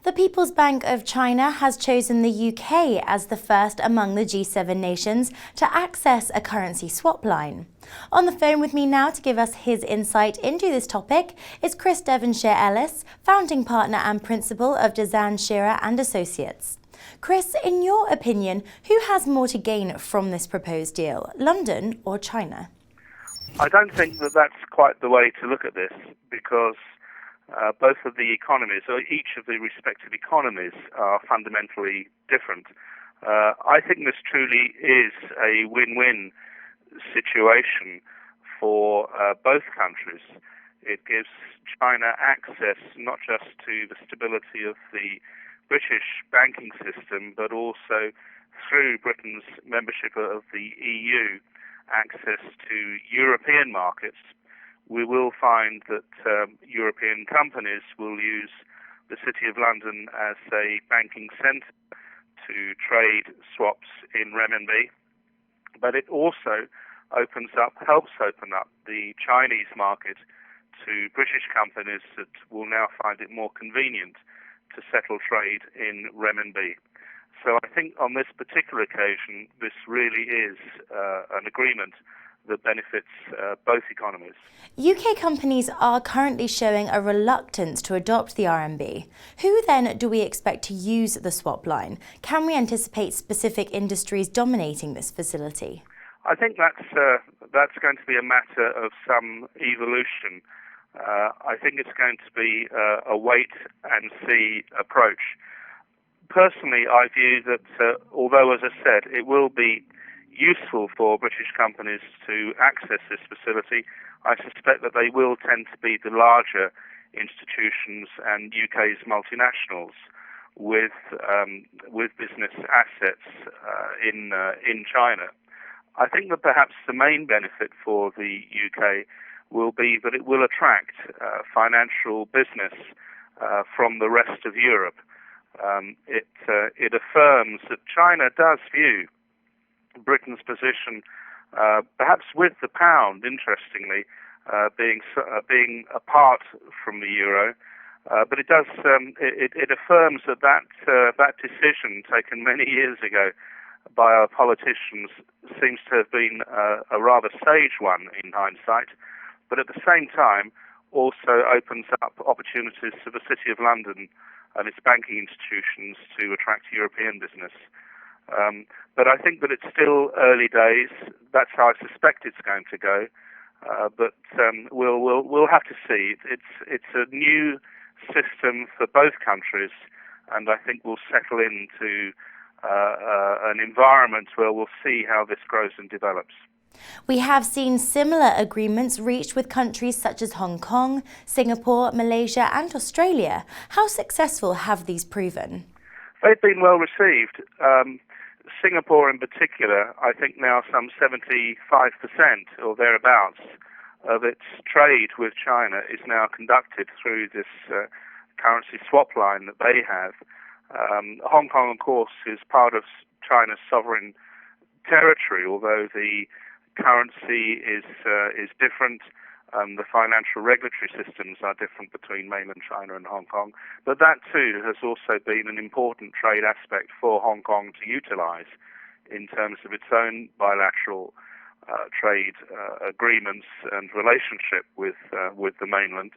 The People's Bank of China has chosen the UK as the first among the G7 nations to access a currency swap line. On the phone with me now to give us his insight into this topic is Devonshire-Ellis, founding partner and principal of Dezan, Shira and Associates. Chris, in your opinion, who has more to gain from this proposed deal, London or China? I don't think that that's quite the way to look at this, because both of the economies, or each of the respective economies, are fundamentally different. I think this truly is a win-win situation for both countries. It gives China access not just to the stability of the British banking system, but also through Britain's membership of the EU, access to European markets. We will find that European companies will use the City of London as a banking centre to trade swaps in RMB, but it also helps open up the Chinese market to British companies that will now find it more convenient to settle trade in RMB. So I think on this particular occasion, this really is an agreement that benefits both economies. UK companies are currently showing a reluctance to adopt the RMB. Who then do we expect to use the swap line? Can we anticipate specific industries dominating this facility? I think that's going to be a matter of some evolution. I think it's going to be a wait-and-see approach. Personally, I view that although, as I said, it will be useful for British companies to access this facility, I suspect that they will tend to be the larger institutions and UK's multinationals with business assets in China. I think that perhaps the main benefit for the UK will be that it will attract financial business from the rest of Europe. It affirms that China does view Britain's position, perhaps with the pound, interestingly, being apart from the euro, but it does it affirms that decision taken many years ago by our politicians seems to have been a rather sage one in hindsight, but at the same time also opens up opportunities for the City of London and its banking institutions to attract European business. But I think that it's still early days. That's how I suspect it's going to go. But we'll have to see. It's a new system for both countries, and I think we'll settle into an environment where we'll see how this grows and develops. We have seen similar agreements reached with countries such as Hong Kong, Singapore, Malaysia and Australia. How successful have these proven? They've been well received. Singapore in particular, I think now some 75% or thereabouts of its trade with China is now conducted through this currency swap line that they have. Hong Kong, of course, is part of China's sovereign territory, although the currency is different. The financial regulatory systems are different between mainland China and Hong Kong. But that too has also been an important trade aspect for Hong Kong to utilize in terms of its own bilateral trade agreements and relationship with the mainland.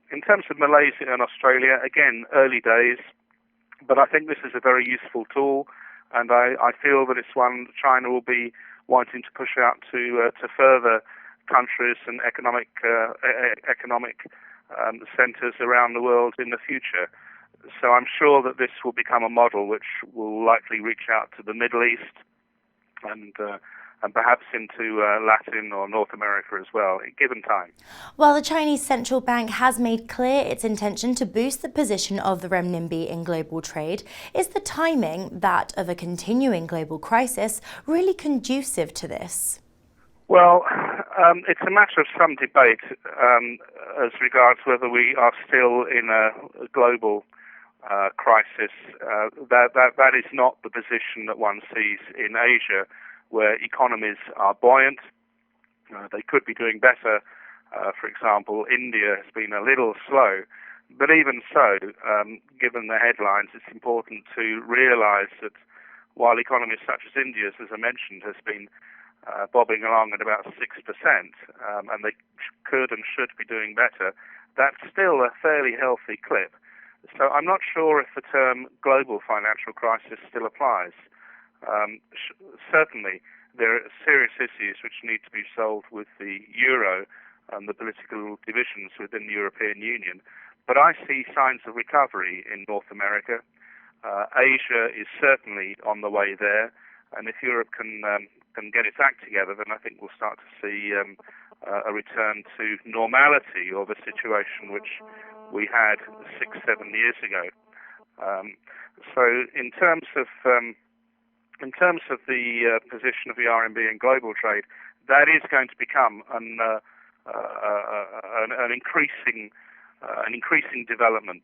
In terms of Malaysia and Australia, again, early days, but I think this is a very useful tool, and I feel that it's one China will be wanting to push out to further countries and economic centres around the world in the future. So I'm sure that this will become a model which will likely reach out to the Middle East and perhaps into Latin or North America as well, given time. While the Chinese central bank has made clear its intention to boost the position of the renminbi in global trade, is the timing, that of a continuing global crisis, really conducive to this? Well, it's a matter of some debate as regards whether we are still in a global crisis. That is not the position that one sees in Asia, where economies are buoyant. They could be doing better. For example, India has been a little slow, But even so, given the headlines, it's important to realise that while economies such as India's, as I mentioned, has been bobbing along at about 6%, and they could and should be doing better, that's still a fairly healthy clip. So I'm not sure if the term global financial crisis still applies. Certainly, there are serious issues which need to be solved with the euro and the political divisions within the European Union. But I see signs of recovery in North America. Asia is certainly on the way there, and if Europe can get its act together, then I think we'll start to see a return to normality, or the situation which we had 6-7 years ago. So in terms of the position of the RMB in global trade, that is going to become an increasing development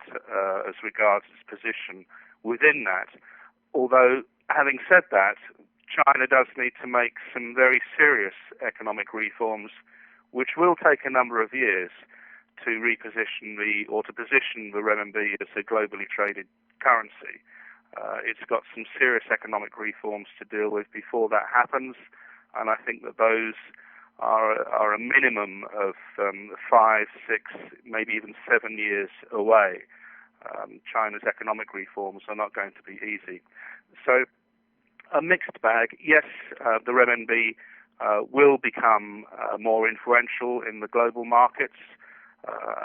as regards its position within that. Although, having said that, China does need to make some very serious economic reforms, which will take a number of years to position the renminbi as a globally traded currency. It's got some serious economic reforms to deal with before that happens, and I think that those are a minimum of 5, 6, maybe even 7 years away. China's economic reforms are not going to be easy. So a mixed bag. Yes, the renminbi will become more influential in the global markets,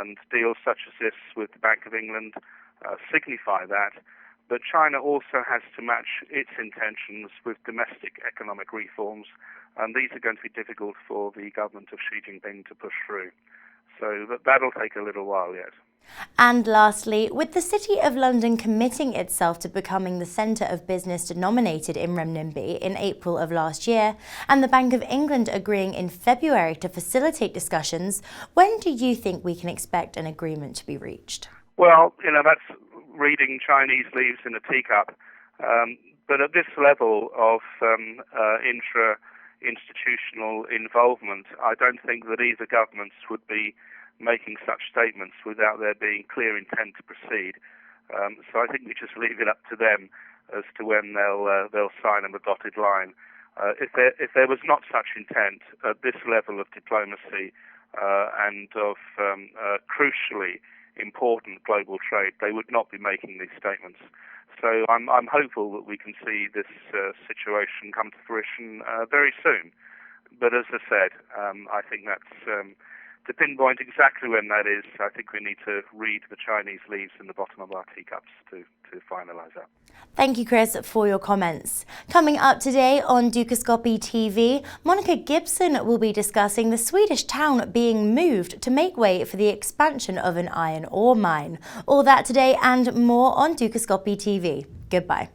and deals such as this with the Bank of England signify that. But China also has to match its intentions with domestic economic reforms, and these are going to be difficult for the government of Xi Jinping to push through. So that'll take a little while yet. And lastly, with the City of London committing itself to becoming the centre of business denominated in renminbi in April of last year, and the Bank of England agreeing in February to facilitate discussions, when do you think we can expect an agreement to be reached? Well, that's reading Chinese leaves in a teacup. But at this level of intra-institutional involvement, I don't think that either governments would be making such statements without there being clear intent to proceed. So I think we just leave it up to them as to when they'll sign on the dotted line. If there was not such intent at this level of diplomacy and of crucially important global trade, they would not be making these statements. So I'm hopeful that we can see this situation come to fruition very soon. But as I said, I think that's to pinpoint exactly when that is. I think we need to read the Chinese leaves in the bottom of our teacups to finalise that. Thank you, Chris, for your comments. Coming up today on Dukascopy TV, Monica Gibson will be discussing the Swedish town being moved to make way for the expansion of an iron ore mine. All that today and more on Dukascopy TV. Goodbye.